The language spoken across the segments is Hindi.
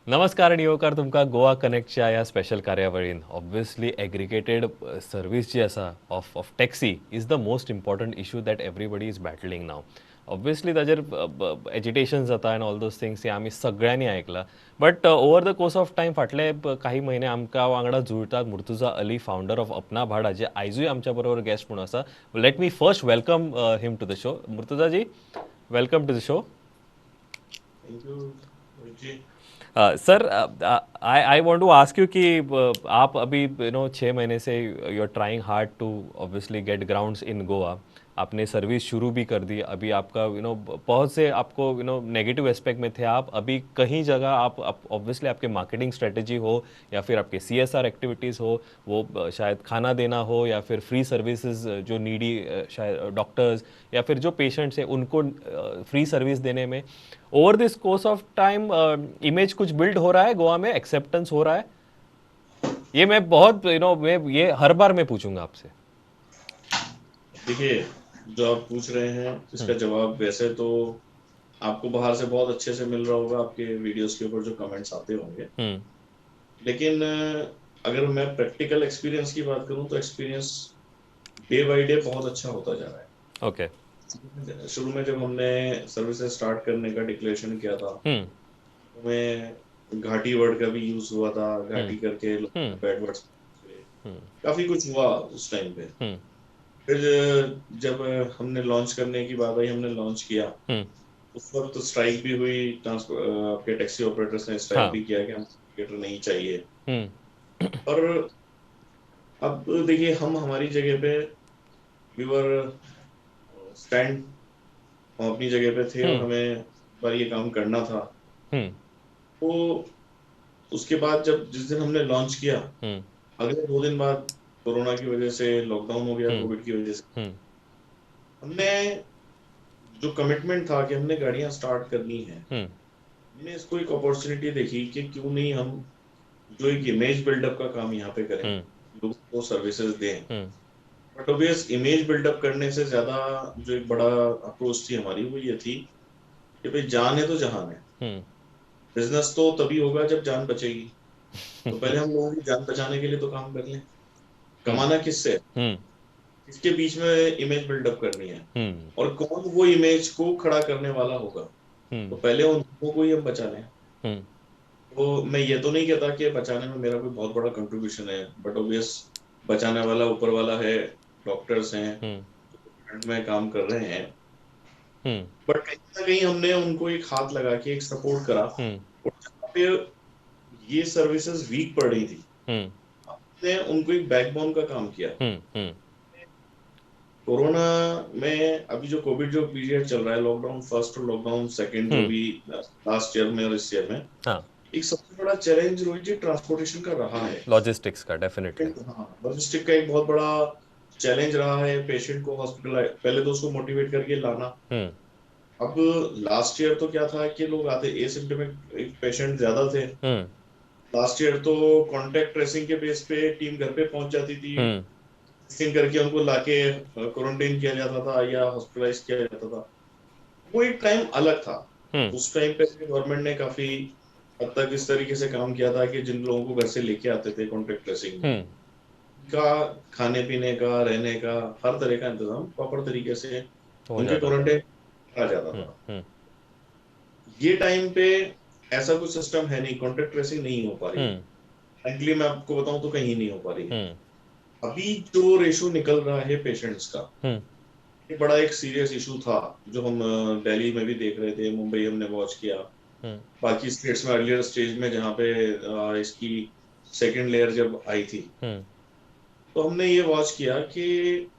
नमस्कार आणि येवकार तुमकां गोवा कनेक्टच्या ह्या स्पेशल कार्यावळीन. ऑब्वियसली एग्रिगेटेड सर्वीस जी आसा of taxi is the most important issue that everybody is battling now. Obviously ताजेर एजिटेशन जाता आनी ऑल दोज थिंग्स हे आमी सगळ्यांनी आयकला. But over the course of time फाटले काही म्हयने आमकां वांगडा जुळटात मुर्तुजा अली, फावंडर ऑफ अपना भाडा, जे आयजूय आमच्या बरोबर गेस्ट म्हणून आसा. Let me first welcome him to the show. Murtuza ji, welcome to the show. Thank you Rohit ji. Sir, I want to ask you कि आप अभी 6 महीने से you are trying hard to obviously get grounds in Goa. आपने सर्विस शुरू भी कर दी. अभी आपका बहुत से आपको नेगेटिव एस्पेक्ट में थे आप. अभी कहीं जगह आप ऑब्वियसली आपके मार्केटिंग स्ट्रेटेजी हो या फिर आपके CSR एक्टिविटीज़ हो, वो शायद खाना देना हो या फिर फ्री सर्विसेज जो नीडी शायद डॉक्टर्स या फिर जो पेशेंट्स हैं उनको फ्री सर्विस देने में over this course of time image कुछ बिल्ड हो रहा है गोवा में, एक्सेप्टेंस हो रहा है. ये मैं बहुत मैं ये हर बार मैं पूछूंगा आपसे. देखिए, जो आप पूछ रहे हैं इसका जवाब वैसे तो आपको बाहर से बहुत अच्छे से मिल रहा होगा, आपके वीडियोस के ऊपर जो कमेंट्स आते होंगे। लेकिन अगर मैं प्रैक्टिकल एक्सपीरियंस की बात करूं तो एक्सपीरियंस डे बाय डे बहुत अच्छा होता जा रहा है। ओके. शुरू में जब हमने सर्विसेज स्टार्ट करने का डिक्लेरेशन किया था, हमें घाटी वर्ड का भी यूज हुआ था। घाटी करके बैड वर्ड्स, काफी कुछ हुआ उस टाइम पे। फिर जब हमने लॉन्च करने की बात आई, हमने लॉन्च किया, उस वक्त स्ट्राइक भी हुई। आपके टैक्सी ऑपरेटर्स ने स्ट्राइक भी किया कि हम इंडिकेटर नहीं चाहिए। और अब देखिए, हम हमारी जगह पे वी वर स्टैंड, हम अपनी जगह पे थे और हमें पर ये काम करना था। तो उसके बाद जब जिस दिन हमने लॉन्च किया, अगले 2 दिन बाद कोरोना की वजह से लॉकडाउन हो गया, कोविड की वजह से। हमने जो कमिटमेंट था कि हमने गाड़ियां स्टार्ट करनी है, हमने इसको एक अपॉर्चुनिटी देखी कि क्यों नहीं हम जो एक इमेज बिल्डअप का काम यहाँ पे करें, लोगों को सर्विसेज दें। बट ऑब्वियस इमेज बिल्डअप करने से ज्यादा जो एक बड़ा अप्रोच थी हमारी, वो ये थी कि भाई जान है तो जहान है। बिजनेस तो तभी होगा जब जान बचेगी। तो पहले हम लोगों की जान बचाने के लिए तो काम कर लें। कमाना किससे? इसके बीच में इमेज बिल्डअप करनी है, और कौन वो इमेज को खड़ा करने वाला होगा, तो पहले उन लोगों को ही हम बचा लें। तो मैं ये तो नहीं कहता कि बचाने में मेरा कोई बहुत बड़ा कंट्रीब्यूशन है, बट ऑब्वियस बचाने वाला ऊपर वाला है, डॉक्टर्स हैं, फ्रंट में काम कर रहे हैं। बट कहीं ना कहीं हमने उनको एक हाथ लगा के एक सपोर्ट करा, और जहाँ पे ये सर्विसेज वीक पड़ रही थी, हमने उनको एक बैकबोन का काम किया। कोरोना में अभी जो कोविड जो पीरियड चल रहा है, लॉकडाउन फर्स्ट और लॉकडाउन सेकंड, जो भी लास्ट ईयर में और इस ईयर में, एक सबसे बड़ा चैलेंज रोहित जी ट्रांसपोर्टेशन का रहा है। लॉजिस्टिक्स का डेफिनेटली. हाँ, लॉजिस्टिक का एक बहुत बड़ा चैलेंज रहा है। पेशेंट को हॉस्पिटल पहले तो उसको मोटिवेट करके लाना। अब लास्ट ईयर तो क्या था कि लोग आते एसिम्प्टोमेटिक पेशेंट ज्यादा थे। लास्ट ईयर तो कांटेक्ट ट्रेसिंग के बेस पे टीम घर पे पहुंच जाती थी, टेस्टिंग करके उनको लाके क्वारंटाइन किया जाता था या हॉस्पिटलाइज किया जाता था। वो एक टाइम अलग था। उस टाइम पे गवर्नमेंट ने काफी हद तक इस तरीके से काम किया था कि जिन लोगों को घर से लेके आते थे कॉन्टेक्ट ट्रेसिंग में, का खाने पीने का, रहने का, हर तरह का इंतजाम प्रॉपर तरीके से उनके क्वारंटाइन करा जाता था। ये टाइम पे ऐसा कुछ सिस्टम है नहीं, कॉन्टेक्ट ट्रेसिंग नहीं हो पा रही है। फ्रैंकली मैं आपको बताऊं तो कहीं नहीं हो पा रही है। अभी जो रेशो निकल रहा है पेशेंट्स का, ये बड़ा एक सीरियस इशू था, जो हम दिल्ली में भी देख रहे थे, मुंबई हमने वॉच किया, बाकी स्टेट्स में अर्लियर स्टेज में जहाँ पे इसकी सेकंड लेयर जब आई थी, तो हमने ये वॉच किया कि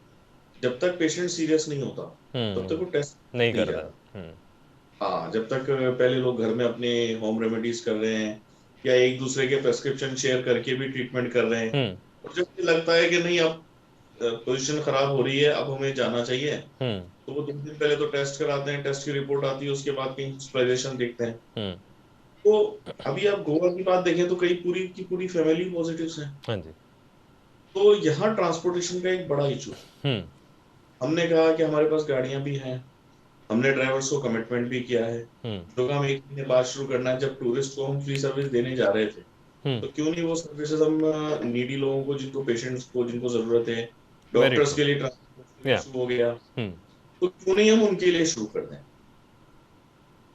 जब तक पेशेंट सीरियस नहीं होता तब तक वो टेस्ट नहीं नहीं करता. जाता। हाँ, जब तक पहले लोग घर में अपने होम रेमेडीज कर रहे हैं या एक दूसरे के प्रेस्क्रिप्शन शेयर करके भी ट्रीटमेंट कर रहे हैं, और जब ये लगता है कि नहीं अब पोजीशन खराब हो रही है, अब हमें जाना चाहिए, तो वो 2 दिन पहले तो टेस्ट कराते हैं, टेस्ट की रिपोर्ट आती है, उसके बाद कहीं हॉस्पिटलाइजेशन देखते हैं। तो अभी आप गोवा की बात देखें तो कई पूरी की पूरी फैमिली पॉजिटिव है। हाँ जी. तो यहाँ ट्रांसपोर्टेशन का एक बड़ा इशू है। हमने कहा कि हमारे पास गाड़ियां भी हैं, हमने ड्राइवर्स को कमिटमेंट भी किया है। जो काम 1 महीने बाद शुरू करना है, जब टूरिस्ट को हम फ्री सर्विस देने जा रहे थे, तो क्यों नहीं वो सर्विसेज हम नीडी लोगों को, जिनको पेशेंट्स को, जिनको जरूरत है, वेरी डॉक्टर्स ट्रू, के लिए ट्रांसपोर्ट के लिए या इशू हो गया, तो क्यों नहीं हम उनके लिए शुरू कर दें।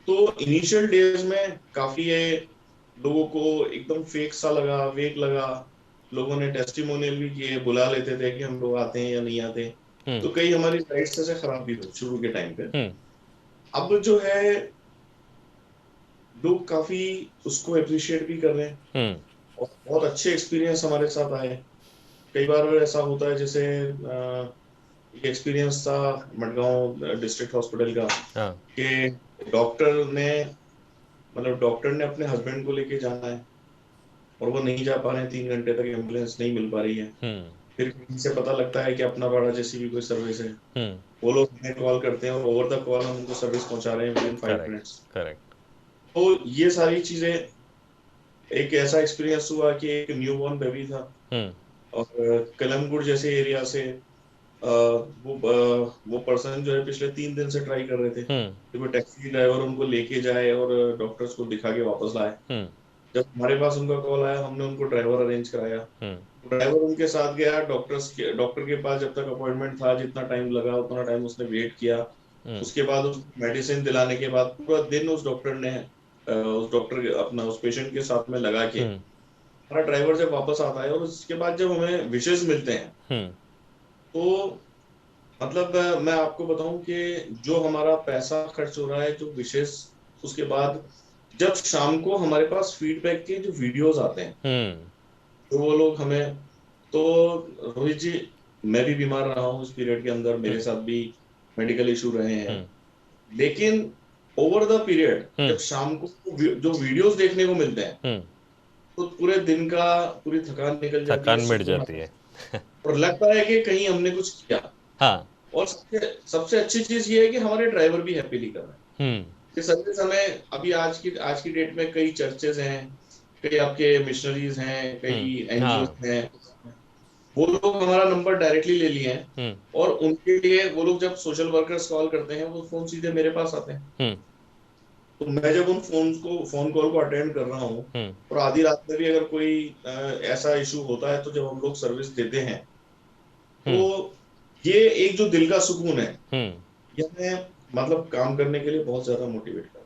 तो इनिशियल डेज में काफी ये लोगों को एकदम फेक सा लगा, वेक लगा। लोगों ने टेस्टिमोनियल भी किए, बुला लेते थे कि हम लोग आते हैं या नहीं आते। तो कई हमारी साइट्स ऐसे खराब भी हुई शुरू के टाइम पे। अब जो है, लोग काफी उसको अप्रिशिएट भी कर रहे हैं और बहुत अच्छे एक्सपीरियंस हमारे साथ आए। कई बार ऐसा होता है, जैसे एक एक्सपीरियंस था मडगांव डिस्ट्रिक्ट हॉस्पिटल का, हाँ, कि डॉक्टर ने, मतलब डॉक्टर ने अपने हस्बैंड को लेके जाना है और वो नहीं जा पा रहे हैं, 3 घंटे तक एम्बुलेंस नहीं मिल पा रही है। फिर कहीं से पता लगता है कि अपना बड़ा जैसी भी कोई सर्विस है, वो लोग हमें कॉल करते हैं और ओवर द कॉल हम उनको सर्विस पहुंचा रहे हैं with in 5 minutes. Correct, correct, तो ये सारी चीजें, एक ऐसा एक्सपीरियंस हुआ कि एक न्यूबॉर्न बेबी था और कलमगुड़ जैसे एरिया से वो पर्सन जो है पिछले 3 दिन से ट्राई कर रहे थे कि वो टैक्सी ड्राइवर उनको लेके जाए और डॉक्टर्स को दिखा के वापस लाए। जब हमारे पास उनका कॉल आया, हमने उनको ड्राइवर अरेंज कराया। ड्राइवर उनके साथ गया, डॉक्टर के पास जब तक अपॉइंटमेंट था, जितना टाइम लगा उतना टाइम उसने वेट किया। उसके बाद उस मेडिसिन दिलाने के बाद पूरा दिन उस डॉक्टर ने उस डॉक्टर अपना उस पेशेंट के साथ में लगा के, हमारा ड्राइवर जब वापस आता है और उसके बाद जब हमें विशेष मिलते हैं, तो मतलब मैं आपको बताऊं कि जो हमारा पैसा खर्च हो रहा है, जो विशेष, उसके बाद जब शाम को हमारे पास फीडबैक के जो वीडियोस आते हैं, तो वो लोग हमें, तो रोहित जी, मैं भी बीमार रहा हूँ इस पीरियड के अंदर, मेरे साथ भी मेडिकल इशू रहे हैं, लेकिन ओवर द पीरियड जब शाम को जो वीडियोस देखने को मिलते हैं, तो पूरे दिन का पूरी थकान निकल जाती है, थकान मिट सुकून जाती आता है है। और लगता है कि कहीं हमने कुछ किया। हाँ, और सबसे सबसे अच्छी चीज ये है कि हमारे ड्राइवर भी हैप्पीली कर रहे हैं कि सर्विस हमें अभी आज की डेट में कई चर्चेज हैं, कई आपके मिशनरीज हैं, कई एनजीओ हाँ, हैं, वो लोग हमारा नंबर डायरेक्टली ले लिए हैं और उनके लिए वो लोग जब सोशल वर्कर्स कॉल करते हैं, वो फोन सीधे मेरे पास आते हैं। तो मैं जब उन फोन कॉल को अटेंड कर रहा हूँ और आधी रात में भी अगर कोई ऐसा इशू होता है, तो जब हम लोग सर्विस देते हैं, तो ये एक जो दिल का सुकून है, ये हमें मतलब काम करने के लिए बहुत ज्यादा मोटिवेट करता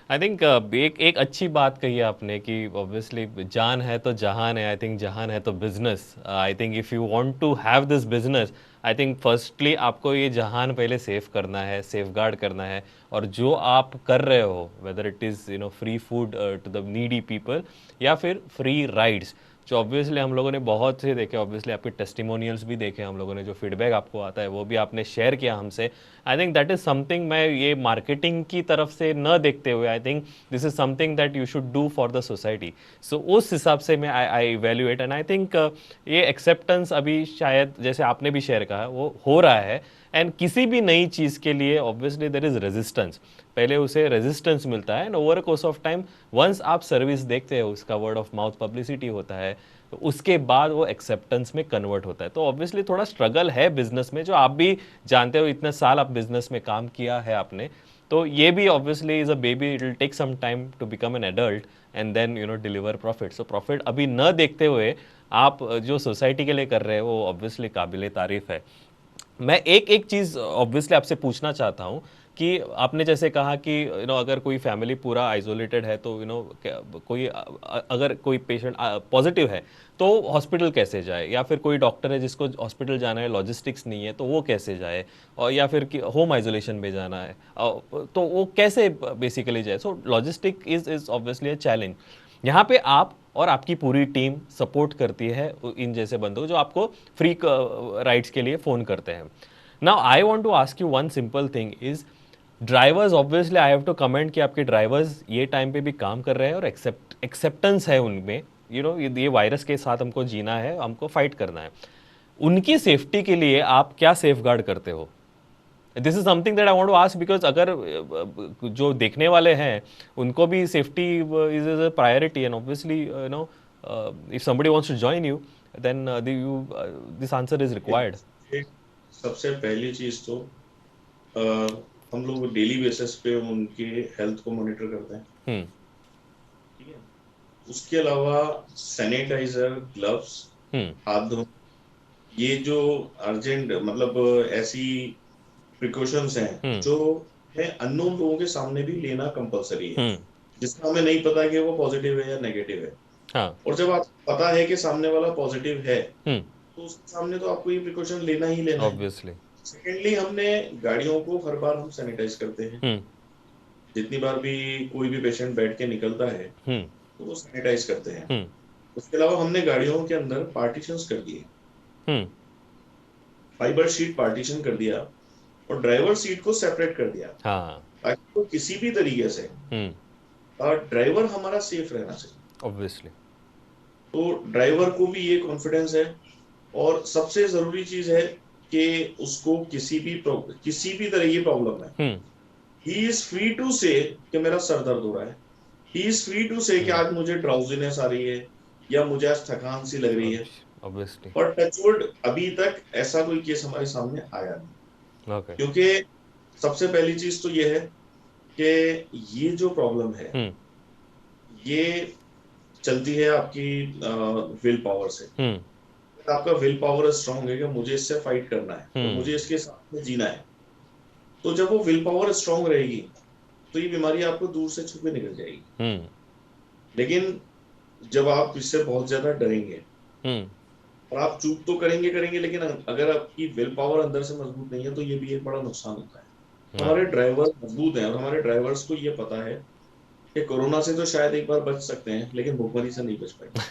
आई थिंक एक एक अच्छी बात कही आपने कि ऑब्वियसली जान है तो जहान है। आई थिंक जहान है तो business. I think if you want to have this business, I think firstly आपको ये जहान पहले सेव करना है, सेफ गार्ड करना है। और जो आप कर रहे हो, whether it is free food to the needy people या फिर फ्री राइड्स, जो ऑब्वियसली हम लोगों ने बहुत से देखे, ऑब्वियसली आपके टेस्टिमोनियल्स भी देखे हम लोगों ने, जो फीडबैक आपको आता है वो भी आपने शेयर किया हमसे। I think that is something, मैं ये मार्केटिंग की तरफ से न देखते हुए, I think this is something that you should do for the society. So उस हिसाब से मैं I evaluate and I think ये एक्सेप्टेंस अभी शायद जैसे आपने भी शेयर कहा वो हो रहा है। एंड किसी भी नई चीज़ के लिए ऑब्वियसली देर इज़ रेजिस्टेंस, पहले उसे रेजिस्टेंस मिलता है and over course of time once आप सर्विस देखते हो, उसका वर्ड ऑफ माउथ पब्लिसिटी होता है, तो उसके बाद वो एक्सेप्टेंस में कन्वर्ट होता है। तो ऑब्वियसली थोड़ा स्ट्रगल है बिजनेस में, जो आप भी जानते हो, इतने साल आप बिजनेस में काम किया है आपने। तो ये भी obviously is a baby, it will take some time to become an adult and then deliver profit. So profit अभी न देखते हुए आप जो सोसाइटी के लिए कर रहे हो वो ऑब्वियसली काबिले तारीफ है। मैं एक एक चीज़ ऑब्वियसली आपसे पूछना चाहता हूँ कि आपने जैसे कहा कि अगर कोई फैमिली पूरा आइसोलेटेड है, तो कोई अगर कोई पेशेंट पॉजिटिव है तो हॉस्पिटल कैसे जाए, या फिर कोई डॉक्टर है जिसको हॉस्पिटल जाना है, लॉजिस्टिक्स नहीं है तो वो कैसे जाए, और या फिर होम आइसोलेशन में जाना है, तो वो कैसे बेसिकली जाए। So logistic is obviously a challenge. यहाँ पे आप और आपकी पूरी टीम सपोर्ट करती है इन जैसे बंदों को जो आपको फ्री राइड्स के लिए फ़ोन करते हैं। Now I want to ask you one simple thing is, drivers obviously I have to comment कि आपके ड्राइवर्स ये टाइम पे भी काम कर रहे हैं और एक्सेप्टेंस है उनमें, ये वायरस के साथ हमको जीना है, हमको फाइट करना है। उनकी सेफ्टी के लिए आप क्या सेफ गार्ड करते हो? This is something that I want to ask because अगर जो देखने वाले हैं उनको भी safety is a priority and obviously if somebody wants to join you then this answer is है। रिक्वायर्ड। एक सबसे पहली चीज तो हम लोग डेली बेसिस पे उनके हेल्थ को मॉनिटर करते हैं। हम्म ठीक है। उसके अलावा सैनिटाइजर, ग्लव्स, हम्म हाथ धोना, ये जो अर्जेंट मतलब ऐसी प्रिकॉशंस हैं हम्म जो है अननोन लोगों के सामने भी लेना कंपलसरी है, हम्म जिसका हमें नहीं पता कि वो पॉजिटिव है या नेगेटिव है। हाँ और जब आपको पता है कि सामने वाला पॉजिटिव है हम्म तो उसके सामने तो आपको ये प्रिकॉशन लेना ही लेना है। ऑब्वियसली सेकेंडली, हमने गाड़ियों को हर बार हम सैनिटाइज करते हैं। हम्म जितनी बार भी कोई भी पेशेंट बैठ के निकलता है हम्म तो वो सैनिटाइज करते हैं। हम्म उसके अलावा हमने गाड़ियों के अंदर पार्टीशंस कर दिए, हम्म फाइबर शीट पार्टीशन कर दिया और ड्राइवर सीट को सेपरेट कर दिया, हाँ ताकि वो किसी भी तरीके से हम्म ड्राइवर हमारा सेफ रहना चाहिए। ऑब्वियसली तो ड्राइवर को भी ये कॉन्फिडेंस है। और सबसे जरूरी चीज है कि उसको किसी भी तरह की प्रॉब्लम है, हम्म ही इज फ्री टू से कि मेरा सर दर्द हो रहा है, ही इज फ्री टू से कि हम्म आज मुझे ड्राउजीनेस आ रही है या मुझे आज थकान सी लग रही है। ऑब्वियसली पर टचवुड अभी तक ऐसा कोई केस हमारे सामने आया नहीं। ओके क्योंकि सबसे पहली चीज तो ये है कि ये जो प्रॉब्लम है हम्म ये चलती है आपकी विल पावर से। हम्म आपका विल पावर स्ट्रांग है कि मुझे इससे फाइट करना है और हम्म मुझे इसके साथ में जीना है, तो जब वो विल पावर स्ट्रांग रहेगी तो ये बीमारी आपको दूर से छू के निकल जाएगी। हम्म लेकिन जब आप इससे बहुत ज्यादा डरेंगे हम्म और आप चूक तो करेंगे करेंगे, लेकिन अगर आपकी विल पावर अंदर से मजबूत नहीं है तो ये भी एक बड़ा नुकसान होता है। हाँ हमारे ड्राइवर मजबूत हैं और हमारे ड्राइवर्स को ये पता है कि कोरोना से तो शायद एक बार बच सकते हैं लेकिन भुखमरी से नहीं बच पाएंगे,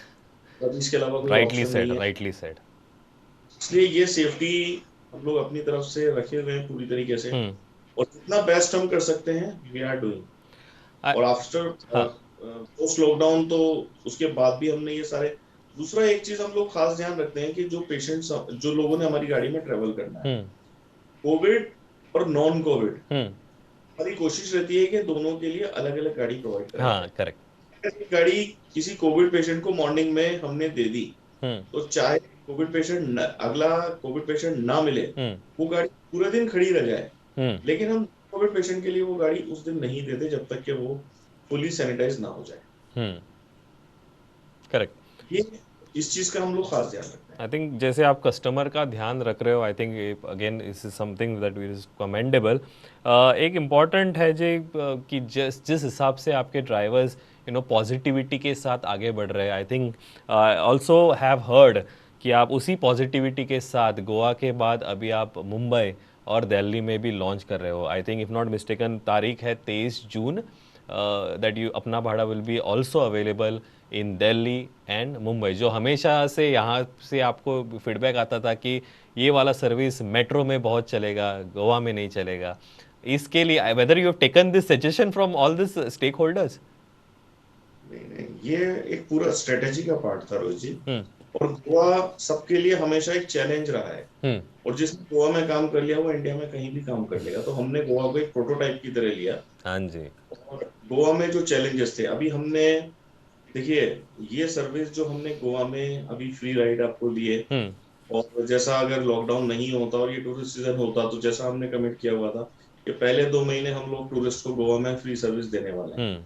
तब इसके अलावा कोई राइटली ऑप्शन सेड नहीं है। राइटली सेड इसलिए ये सेफ्टी हम लोग अपनी तरफ से रखे हुए हैं पूरी तरीके से, हम्म और जितना बेस्ट हम कर सकते हैं वी आर डूइंग। I- और आफ्टर हाँ पोस्ट लॉकडाउन तो उसके बाद भी हमने ये सारे। दूसरा एक चीज हम लोग खास ध्यान रखते हैं कि जो पेशेंट्स, जो लोगों ने हमारी गाड़ी में ट्रेवल करना है, हम्म कोविड और नॉन कोविड, हम्म हमारी कोशिश रहती है कि दोनों के लिए अलग अलग गाड़ी प्रोवाइड कराई हाँ जाए। करेक्ट अगर एक गाड़ी किसी कोविड पेशेंट को मॉर्निंग में हमने दे दी हम्म तो चाहे अगला कोविड पेशेंट ना मिले, हम्म वो गाड़ी पूरे दिन खड़ी रह जाए, हम्म लेकिन हम कोविड पेशेंट के लिए वो गाड़ी उस दिन नहीं देते जब तक कि वो फुली सैनिटाइज ना हो जाए। हम्म करेक्ट ये इस चीज का हम लोग खास ध्यान रखते हैं। आई थिंक जैसे आप कस्टमर का ध्यान रख रहे हो आई थिंक अगेन इस is something that is commendable. एक इम्पॉर्टेंट है जे कि जिस जिस हिसाब से आपके ड्राइवर्स पॉजिटिविटी के साथ आगे बढ़ रहे हैं I think also have heard कि आप उसी पॉजिटिविटी के साथ गोवा के बाद अभी आप मुंबई और दिल्ली में भी लॉन्च कर रहे हो। आई थिंक इफ़ नॉट मिस्टेकन तारीख है 23 जून, दैट यू अपना भाड़ा will be also available in Delhi and Mumbai. जो हमेशा से यहाँ से आपको फीडबैक आता था कि ये वाला सर्विस मेट्रो में बहुत चलेगा, गोवा में नहीं चलेगा। इसके लिए whether you have taken this suggestion from all this stakeholders? नहीं नहीं, ये एक पूरा स्ट्रेटेजी का पार्ट था रोहित जी। हम्म और गोवा सबके लिए हमेशा एक चैलेंज रहा है, हम्म और जिसने गोवा में काम कर लिया वो इंडिया में कहीं भी काम कर लेगा। तो हमने गोवा को एक प्रोटोटाइप की तरह लिया। हाँ जी और गोवा में जो चैलेंजेस थे अभी हमने, देखिए, ये सर्विस जो हमने गोवा में अभी फ्री राइड आपको दिए, हम्म और जैसा अगर लॉकडाउन नहीं होता और ये टूरिस्ट सीजन होता तो जैसा हमने कमिट किया हुआ था कि पहले 2 महीने हम लोग टूरिस्ट को गोवा में फ्री सर्विस देने वाले हैं। हम्म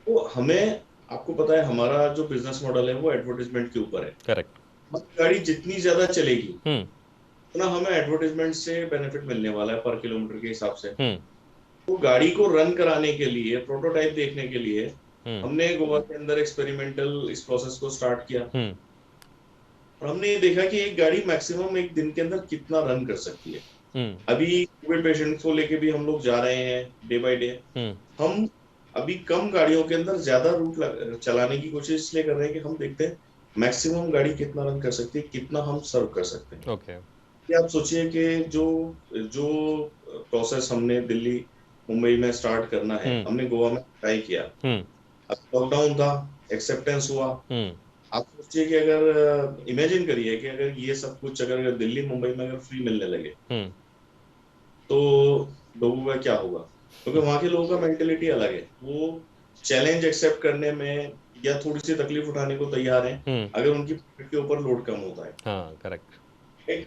तो हमें, आपको पता है हमारा जो बिजनेस मॉडल है वो एडवर्टाइजमेंट के ऊपर है। करेक्ट हमारी गाड़ी जितनी ज्यादा चलेगी हम्म उतना हमें एडवर्टाइजमेंट से बेनिफिट मिलने वाला है पर किलोमीटर के हिसाब से। हम्म तो गाड़ी को रन कराने के लिए, प्रोटोटाइप देखने के लिए, हम्म हमने गोवा के अंदर एक्सपेरिमेंटल इस प्रोसेस को स्टार्ट किया। हम्म और हमने ये देखा कि एक गाड़ी मैक्सिमम एक दिन के अंदर कितना रन कर सकती है। हम्म अभी कोविड पेशेंट को लेके भी हम लोग जा रहे हैं डे बाय डे। हम्म हम अभी कम गाड़ियों के अंदर ज्यादा रूट चलाने की कोशिश इसलिए कर रहे हैं कि हम देखते हैं मैक्सिमम गाड़ी कितना रन कर सकती है, कितना हम सर्व कर सकते हैं। ओके ये आप सोचिए कि जो जो प्रोसेस हमने दिल्ली मुंबई में स्टार्ट करना है हम्म हमने गोवा में ट्राई किया। हम्म अब लॉकडाउन था, एक्सेप्टेंस हुआ। हम्म आप सोचिए कि अगर इमेजिन करिए कि अगर ये सब कुछ अगर दिल्ली मुंबई में अगर फ्री मिलने लगे हम्म तो लोगों का क्या होगा। क्योंकि वहां के लोगों का मेंटेलिटी अलग है, वो चैलेंज एक्सेप्ट करने में या थोड़ी सी तकलीफ उठाने को तैयार हैं हम्म अगर उनकी पॉकेट के ऊपर लोड कम होता है। हाँ करेक्ट ठीक?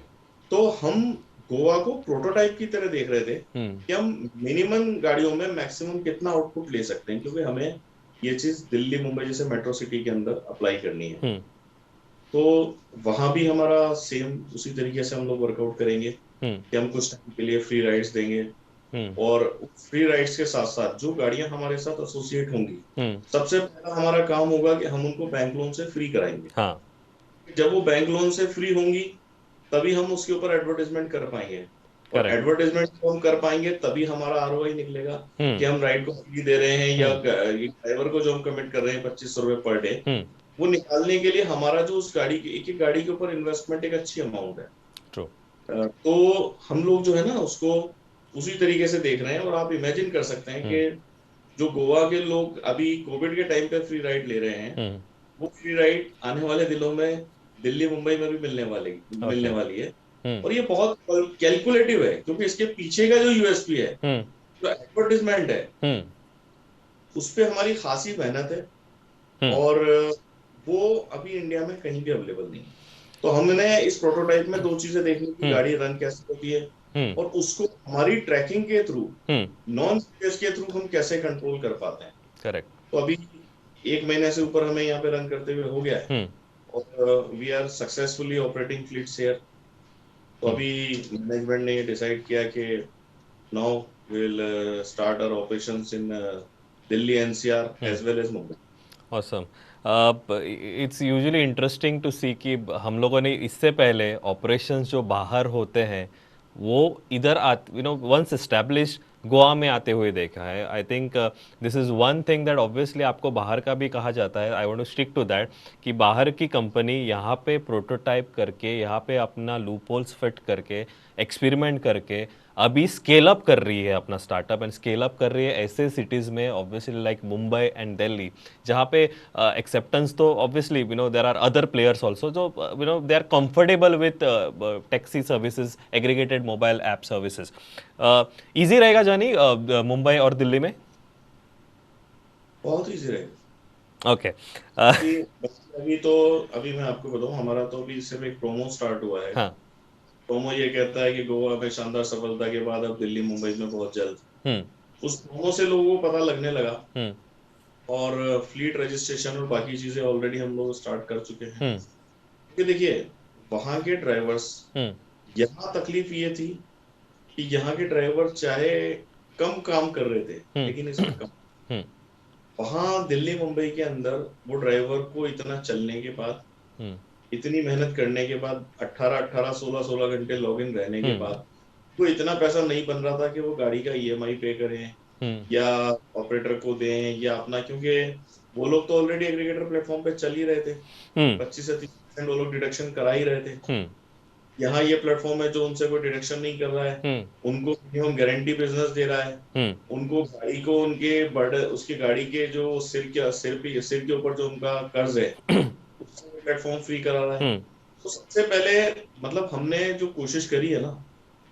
तो हम गोवा को प्रोटोटाइप की तरह देख रहे थे हम्म कि हम मिनिमम गाड़ियों में मैक्सिमम कितना आउटपुट ले सकते हैं, क्योंकि हमें ये चीज दिल्ली मुंबई जैसे मेट्रो सिटी के अंदर अप्लाई करनी है। हम्म तो वहां भी हमारा सेम उसी तरीके से हम लोग वर्कआउट करेंगे हम्म कि हम कुछ टाइम के लिए फ्री राइड्स देंगे, हम्म और फ्री राइड्स के साथ साथ जो गाड़ियां हमारे साथ एसोसिएट होंगी, हम्म सबसे पहला हमारा काम होगा कि हम उनको बैंक लोन से फ्री कराएंगे। हाँ जब वो बैंक लोन से फ्री होंगी, तभी हम उसके ऊपर एडवर्टाइजमेंट कर पाएंगे, और करेक्ट एडवर्टाइजमेंट जब हम कर पाएंगे तभी हमारा आरओआई निकलेगा कि हम्म हम राइड को फ्री दे रहे हैं, या हम्म ड्राइवर को जो हम कमिट कर रहे हैं 2500 रुपये पर डे, हम्म वो निकालने के लिए हमारा जो उस गाड़ी की एक एक गाड़ी के ऊपर इन्वेस्टमेंट एक अच्छी अमाउंट है। ट्रू तो हम लोग जो है ना उसको उसी तरीके से देख रहे हैं, और आप इमेजिन कर सकते हैं हम्म कि जो गोवा के लोग अभी कोविड के टाइम पे फ्री राइड ले रहे हैं, हम्म वो फ्री राइड आने वाले दिनों में दिल्ली मुंबई में भी मिलने ओके वाली है। हम्म और ये बहुत कैलकुलेटिव है, क्योंकि इसके पीछे का जो यूएसपी है, हम्म जो एडवर्टिजमेंट है, हम्म उस पे हमारी खासी मेहनत है, हम्म और वो अभी इंडिया में कहीं भी अवेलेबल नहीं है। तो हमने इस प्रोटोटाइप में दो चीजें देखनी कि हम्म गाड़ी रन कैसे होती है, हम्म और उसको हमारी ट्रैकिंग के थ्रू, हम्म नॉन जीपीएस के थ्रू हम कैसे कंट्रोल कर पाते हैं। करेक्ट तो अभी 1 महीने से ऊपर हमें यहाँ पे रन करते हुए हो गया है, हम्म और we are successfully operating fleets here. तो हम्म अभी मैनेजमेंट ने डिसाइड किया कि now will start our operations in Delhi NCR hmm as well as Mumbai. Awesome it's usually interesting to see कि हम लोगों ने इससे पहले ऑपरेशंस जो बाहर होते हैं वो इधर वंस एस्टेब्लिश गोवा में आते हुए देखा है। I think this is one thing that obviously आपको बाहर का भी कहा जाता है। I want to stick to that कि बाहर की कंपनी यहाँ पे प्रोटोटाइप करके यहाँ पे अपना लूप होल्स फिट करके एक्सपेरिमेंट करके अभी स्केल अप कर रही है अपना स्टार्टअप एंड स्केल अप कर रही है ऐसे सिटीज़ में obviously like Mumbai and Delhi जहाँ पे एक्सेप्टेंस तो obviously there are other players also जो they are comfortable with taxi services aggregated mobile app services. Easy रहेगा जानी मुंबई और दिल्ली में? बहुत ईजी रहेगा। ओके अभी अभी तो अभी मैं आपको बताऊं, हमारा तो अभी सिर्फ एक प्रोमो स्टार्ट हुआ है। हाँ प्रोमो ये कहता है कि गोवा में शानदार सफलता के बाद अब दिल्ली मुंबई में बहुत जल्द। हम्म उस प्रोमो से लोगों को पता लगने लगा, हम्म और फ्लीट रजिस्ट्रेशन और बाकी चीजें ऑलरेडी हम लोग स्टार्ट कर चुके हैं। हम्म क्योंकि देखिए, वहां के ड्राइवर्स, हम्म यहाँ तकलीफ ये थी कि यहाँ के ड्राइवर चाहे कम काम कर रहे थे, हम्म लेकिन इसमें कम। हम्म वहां दिल्ली मुंबई के अंदर वो ड्राइवर को इतना चलने के बाद, हम्म इतनी मेहनत करने के बाद, 18-18 16-16 घंटे लॉग इन रहने के हम्म बाद, तो इतना पैसा नहीं बन रहा था कि वो गाड़ी का ईएमआई पे करें, हम्म या ऑपरेटर को दें, या अपना, क्योंकि वो लोग तो ऑलरेडी एग्रीगेटर प्लेटफॉर्म पे चल ही रहे थे। हम्म 25 से 30% वो लोग डिडक्शन करा ही रहे थे। हम्म यहाँ ये प्लेटफॉर्म है जो उनसे कोई डिडक्शन नहीं कर रहा है, हम्म उनको मिनिमम गारंटी बिजनेस दे रहा है, हम्म उनको गाड़ी को उनके बर्ड उसकी गाड़ी के जो सिर के ऊपर जो उनका कर्ज है, उससे प्लेटफॉर्म फ्री करा रहा है। हम्म तो सबसे पहले, मतलब हमने जो कोशिश करी है ना,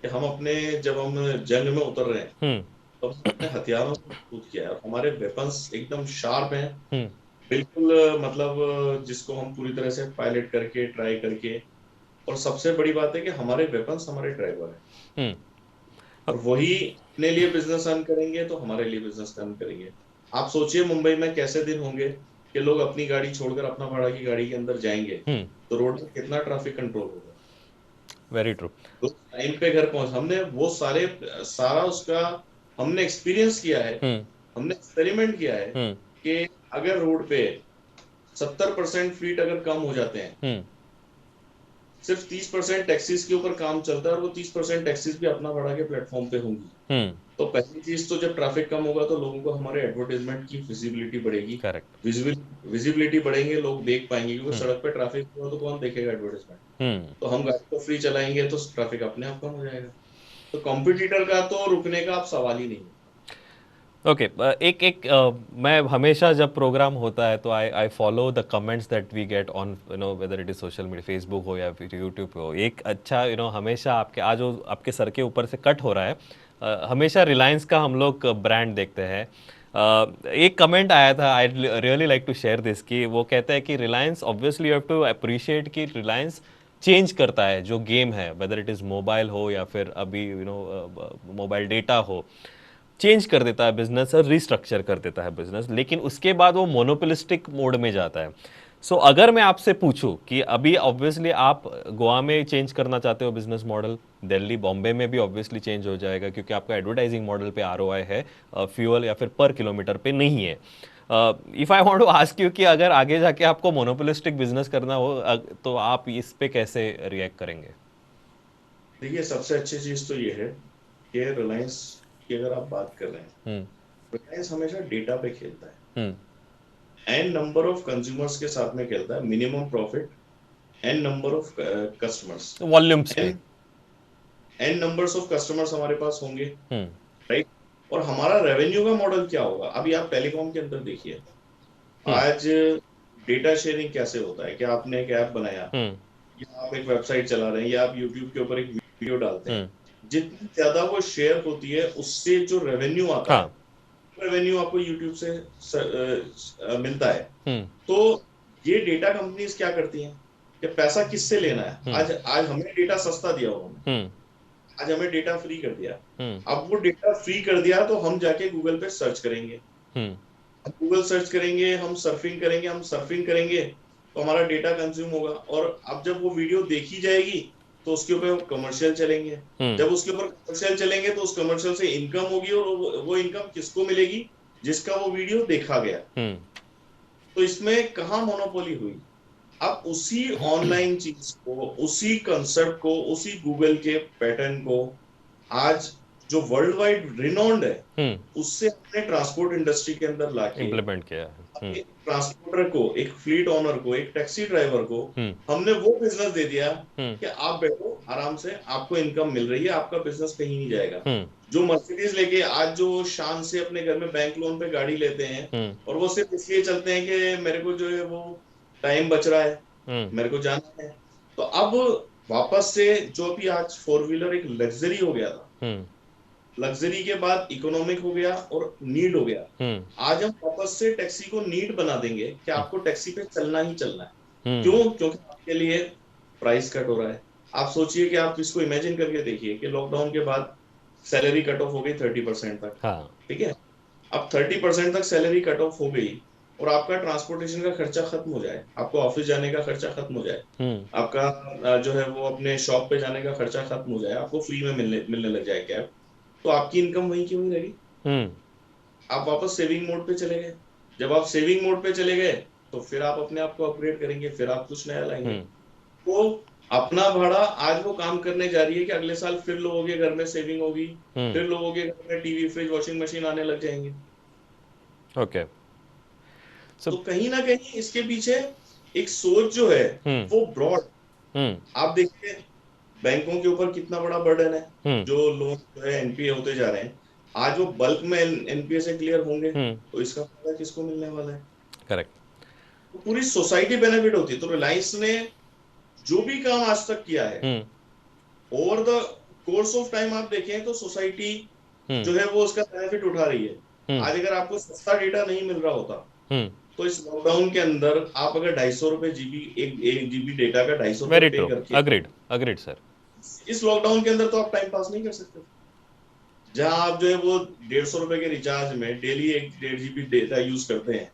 कि हम अपने, जब हम जंग में उतर रहे हैं, हम्म तो हमने अपने हथियारों को मजबूत किया है, और हमारे वेपन्स एकदम शार्प हैं, हम्म बिल्कुल, मतलब जिसको हम पूरी तरह से पायलट करके ट्राई करके। और सबसे बड़ी बात है कि हमारे वेपन्स हमारे ड्राइवर हैं, हम्म और वही अपने लिए बिजनेस रन करेंगे तो हमारे लिए बिजनेस रन करेंगे। आप सोचिए मुंबई में कैसे दिन होंगे कि लोग अपनी गाड़ी छोड़कर अपना भाड़ा की गाड़ी के अंदर जाएंगे, हम्म तो रोड पर कितना ट्रैफिक कंट्रोल होगा। वेरी ट्रू तो टाइम पे घर पहुंच, हमने वो सारा उसका हमने एक्सपीरियंस किया है, हम्म हमने एक्सपेरिमेंट किया है हम्म कि अगर रोड पे 70% फ्लीट अगर कम हो जाते हैं, हम्म सिर्फ 30% टैक्सीज के ऊपर काम चलता है, और वो 30% टैक्सीज भी अपना बढ़ा के प्लेटफॉर्म पे होंगी। हम्म तो पहली चीज तो, जब ट्रैफिक कम होगा तो लोगों को हमारे एडवर्टाइजमेंट की विजिबिलिटी बढ़ेगी, करेक्ट विजिबिलिटी बढ़ेंगे, लोग देख पाएंगे, क्योंकि हम्म सड़क पे ट्रैफिक हुआ तो कौन देखेगा एडवर्टाइजमेंट। हम्म तो हम गाड़ी को फ्री चलाएंगे तो ट्रैफिक अपने आप कम हो जाएगा। तो कॉम्पिटिटर का तो रुकने का आप सवाल ही नहीं है। ओके एक एक मैं हमेशा जब प्रोग्राम होता है तो I I follow the comments that we get on whether it is social media, Facebook हो या फिर यूट्यूब पे हो। एक अच्छा हमेशा आपके आज जो आपके सर के ऊपर से कट हो रहा है हमेशा रिलायंस का हम लोग ब्रांड देखते हैं। एक कमेंट आया था, I really like to share this कि वो कहता है कि Reliance obviously you have to appreciate कि रिलायंस चेंज करता है जो गेम है, वेदर इट इज़ मोबाइल हो या फिर अभी मोबाइल डेटा हो, चेंज कर देता है बिजनेस और रिस्ट्रक्चर कर देता है बिजनेस, लेकिन उसके बाद वो मोनोपोलिस्टिक मोड में जाता है। सो अगर मैं आपसे पूछूं कि अभी ऑब्वियसली आप गोवा में चेंज करना चाहते हो बिजनेस मॉडल, दिल्ली बॉम्बे में भी ऑब्वियसली चेंज हो जाएगा क्योंकि आपका एडवर्टाइजिंग मॉडल पे आरओआई है, फ्यूअल या फिर पर किलोमीटर पे नहीं है। If I want to ask you कि अगर आगे जाके आपको मोनोपोलिस्टिक बिजनेस करना हो तो आप इस पे कैसे रिएक्ट करेंगे? देखिए, सबसे अच्छी चीज तो ये है कि रिलायंस की अगर आप बात कर रहे हैं, हम्म। रिलायंस हमेशा डेटा पे खेलता है, hmm. N number of consumers के साथ में खेलता है, minimum profit, N number of customers, volumes पे। N N numbers of customers हमारे पास होंगे, हम्म। राइट। और हमारा रेवेन्यू का मॉडल क्या होगा? अभी आप टेलीकॉम के अंदर देखिए, हम्म। आज डेटा शेयरिंग कैसे होता है कि आपने एक ऐप बनाया, हम्म। या आप एक वेबसाइट चला रहे हैं, या आप यूट्यूब के ऊपर एक वीडियो डालते हैं, हम्म। जितनी ज्यादा वो शेयर होती है उससे जो रेवेन्यू आता है, हाँ। रेवेन्यू आपको यूट्यूब से मिलता है। हम्म। तो ये डेटा कंपनीज क्या करती हैं कि पैसा किससे लेना है? हम्म। आज आज हमें डेटा सस्ता दिया उन्होंने, हम्म। आज हमें डेटा फ्री कर दिया। हम्म। अब वो डेटा फ्री कर दिया तो हम जाके गूगल पे सर्च करेंगे, हम्म। हम गूगल सर्च करेंगे, हम सर्फिंग करेंगे, हम सर्फिंग करेंगे तो हमारा डेटा कंज्यूम होगा। और अब जब वो वीडियो देखी जाएगी तो उसके ऊपर कमर्शियल चलेंगे, हम्म। जब उसके ऊपर कमर्शियल चलेंगे तो उस कमर्शियल से इनकम होगी, और वो इनकम किसको मिलेगी? जिसका वो वीडियो देखा गया। हम्म। तो इसमें कहाँ मोनोपोली हुई? अब उसी ऑनलाइन चीज को, उसी कंसेप्ट को, उसी गूगल के पैटर्न को आज जो वर्ल्ड वाइड रिनोन्ड है, हम्म। उससे हमने ट्रांसपोर्ट इंडस्ट्री के अंदर लाके इम्प्लीमेंट किया है। हम्म। एक ट्रांसपोर्टर को, एक फ्लीट ओनर को, एक टैक्सी ड्राइवर को हम्म। हमने वो बिजनेस दे दिया हम्म। कि आप बैठो आराम से, आपको इनकम मिल रही है, आपका बिजनेस कहीं नहीं जाएगा। हम्म। जो मर्सिडीज लेके आज जो शान से अपने घर में बैंक लोन पे गाड़ी लेते हैं, हम्म। और वो सिर्फ इसलिए चलते हैं कि मेरे को जो है वो टाइम बच रहा है, हम्म। मेरे को जाना है। तो अब वापस से जो भी आज फोर व्हीलर एक लग्जरी हो गया था, हम्म। लग्जरी के बाद इकोनॉमिक हो गया और नीड हो गया, हम्म। आज हम वापस से टैक्सी को नीड बना देंगे कि आपको टैक्सी पे चलना ही चलना है। हम्म। क्यों? क्योंकि आपके लिए प्राइस कट हो रहा है। आप सोचिए कि आप इसको इमेजिन करके देखिए कि लॉकडाउन के बाद सैलरी कट ऑफ हो गई 30% तक, हाँ। ठीक है। अब 30% तक सैलरी कट ऑफ हो गई और आपका ट्रांसपोर्टेशन का खर्चा खत्म हो जाए, आपको ऑफिस जाने का खर्चा खत्म हो जाए, हम्म। आपका जो है वो अपने शॉप पे जाने का खर्चा खत्म हो जाए, आपको फ्री में मिलने मिलने लग जाए कैब, तो आपकी इनकम वहीं की वहीं रहेगी। हम्म। आप वापस सेविंग मोड पे चले गए। जब आप सेविंग मोड पे चले गए तो फिर आप अपने आप को अपग्रेड करेंगे, फिर आप कुछ नया लाएंगे। हम्म। तो अपना भाड़ा आज वो काम करने जा रही है कि अगले साल फिर लोगों के घर में सेविंग होगी, हम्म। फिर लोगों के घर में टीवी, फ्रिज, वॉशिंग मशीन आने लग जाएंगे। ओके। सो। तो कहीं ना कहीं इसके पीछे एक सोच जो है हम्म। वो ब्रॉड। हम्म। आप देखिए बैंकों के ऊपर कितना बड़ा बर्डन है, हम्म। जो लोन जो है एनपीए होते जा रहे हैं। आज वो बल्क में एनपीए से क्लियर होंगे हम्म। तो इसका फायदा किसको मिलने वाला है? करेक्ट। तो पूरी सोसाइटी बेनिफिट होती है। तो रिलायंस ने जो भी काम आज तक किया है, hmm. Over the course of time आप देखें तो सोसाइटी हम्म। जो है वो उसका बेनिफिट उठा रही है। हम्म। आज अगर आपको सस्ता डेटा नहीं मिल रहा होता हम्म। तो इस लॉकडाउन के अंदर आप अगर 250 रुपए जीबी, एक जीबी डेटा का 250 रुपए वेरी पे ट्रू। करके, अग्रीड। Agreed sir. इस लॉकडाउन के अंदर तो आप टाइम पास नहीं कर सकते। जहां आप जो है वो 150 रुपए के रिचार्ज में डेली 1.5 जीबी डेटा यूज करते हैं,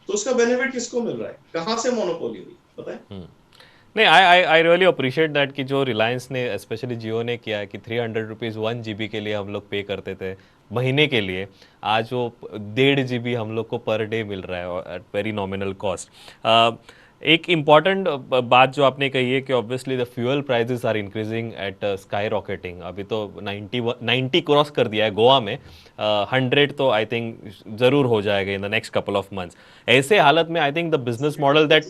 तो उसका बेनिफिट किसको मिल रहा है? कहां से मोनोपोली हुई पता है? नहीं, आई रियली अप्रिशिएट दैट कि जो रिलायंस ने स्पेशली जियो ने किया है कि 300 रुपीज़ 1 GB के लिए हम लोग पे करते थे महीने के लिए, आज वो 1.5 GB हम लोग को पर डे मिल रहा है एट वेरी नॉमिनल कॉस्ट। एक इम्पॉर्टेंट बात जो आपने कही है कि obviously the fuel prices are increasing at skyrocketing. अभी तो 90 क्रॉस कर दिया है गोवा में, 100 तो आई थिंक ज़रूर हो जाएगा in the next couple of months. ऐसे हालत में I think the business model that,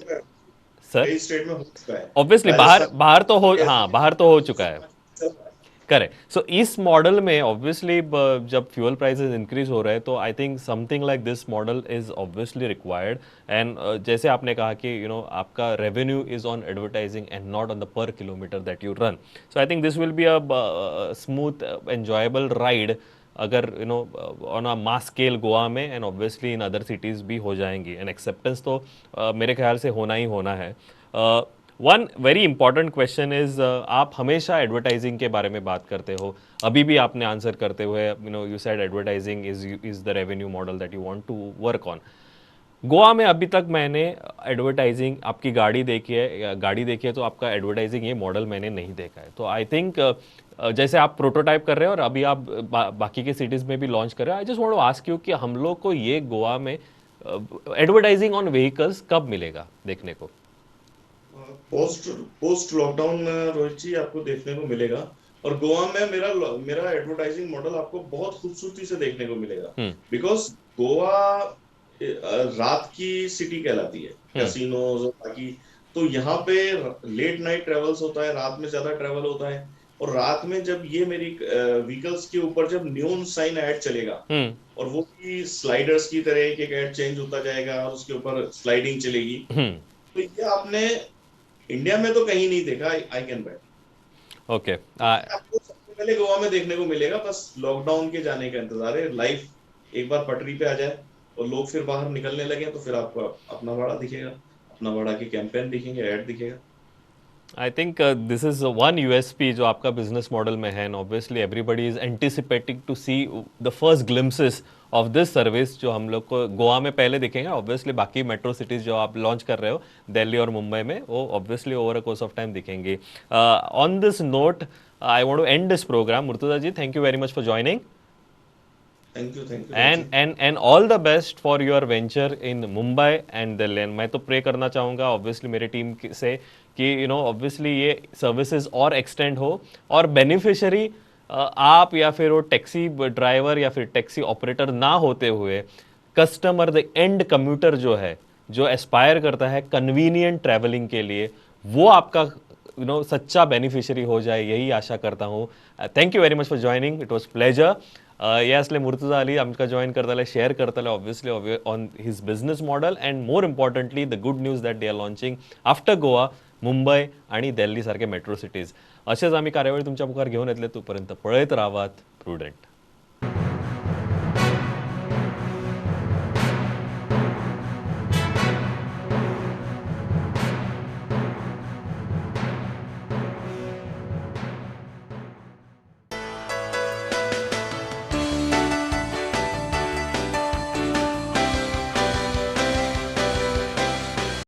sir, कई स्टेट में हो चुका है। ऑब्वियसली बाहर राजस्थान बाहर तो हो, कैसे हाँ बाहर तो हो चुका है। चल रहा है। करेक्ट। सो इस मॉडल में ऑब्वियसली जब फ्यूल प्राइसेस इंक्रीज हो रहे हैं तो I think something like this model is obviously required. And जैसे आपने कहा कि आपका revenue is on advertising and not on the per kilometre that you run. So I think this will be a smooth enjoyable ride अगर on a mass scale Goa में, and obviously in other cities भी हो जाएंगी। एंड एक्सेप्टेंस तो मेरे ख्याल से होना ही होना है। One very important question is, आप हमेशा एडवर्टाइजिंग के बारे में बात करते हो, अभी भी आपने आंसर करते हुए you said advertising is the revenue model that you want to work on. Goa में अभी तक मैंने एडवर्टाइजिंग, आपकी गाड़ी देखी है, गाड़ी देखी है तो आपका एडवर्टाइजिंग ये मॉडल मैंने नहीं देखा है। तो आई थिंक जैसे आप प्रोटोटाइप कर रहे हो और अभी आप बाकी के सिटीज़ में भी लॉन्च कर रहे हो, I just want to ask you कि हम लोग को ये गोवा में एडवर्टाइजिंग ऑन व्हीकल्स कब मिलेगा देखने को? पोस्ट पोस्ट लॉकडाउन रोहित जी आपको देखने को मिलेगा। और गोवा में मेरा मेरा एडवर्टाइजिंग मॉडल आपको बहुत खूबसूरती से देखने को मिलेगा। बिकॉज गोवा रात की सिटी कहलाती है, कैसीनोज और बाकी। तो यहाँ पे लेट नाइट ट्रेवल्स होता है, रात में ज्यादा ट्रेवल होता है। और रात में जब ये मेरी व्हीकल्स के ऊपर जब न्यून साइन ऐड चलेगा, और वो भी स्लाइडर्स की तरह एक एक ऐड चेंज होता जाएगा और उसके ऊपर स्लाइडिंग चलेगी, तो ये आपने इंडिया में तो कहीं नहीं देखा, आई कैन बेट। ओके, आपको सबसे पहले गोवा में देखने को मिलेगा, बस लॉकडाउन के जाने का इंतजार है। लाइफ एक बार पटरी पे आ जाए और लोग फिर बाहर निकलने लगे तो फिर आपको अपना वाड़ा दिखेगा, अपना वाड़ा के कैंपेन दिखेंगे, ऐड दिखेगा। I think this is one USP जो आपका बिजनेस मॉडल में है, and obviously everybody is anticipating to see the first glimpses of this service जो हम लोग को गोवा में पहले दिखेंगे। ऑब्वियसली बाकी मेट्रो सिटीज़ जो आप लॉन्च कर रहे हो दिल्ली और मुंबई में, वो obviously over a course of time दिखेंगे। On this note I want to end this programme. Murtaza ji, thank you very much for joining, thank you and all the best for your venture in Mumbai and Delhi। मैं तो प्रे करना चाहूँगा ऑब्वियसली मेरी टीम से कि ऑब्वियसली ये सर्विसेज और एक्सटेंड हो, और बेनिफिशियरी आप या फिर वो टैक्सी ड्राइवर या फिर टैक्सी ऑपरेटर ना होते हुए कस्टमर, द एंड कम्यूटर जो है, जो एस्पायर करता है कन्वीनियंट ट्रैवलिंग के लिए, वो आपका सच्चा बेनिफिशियरी हो जाए, यही आशा करता हूँ। Thank you very much for joining, it was pleasure. ये असले मुर्तजा अली आमकां जॉइन करताले, शेअर करताले obviously on his business model, and more importantly the good news that they are launching after Goa, Mumbai आणि दिल्ली सारखे मेट्रो सिटीज। असेच आम्ही कार्यावळी तुमच्या मुखार घेऊन येतले, तोपर्यंत पळयत राहात प्रुडंट।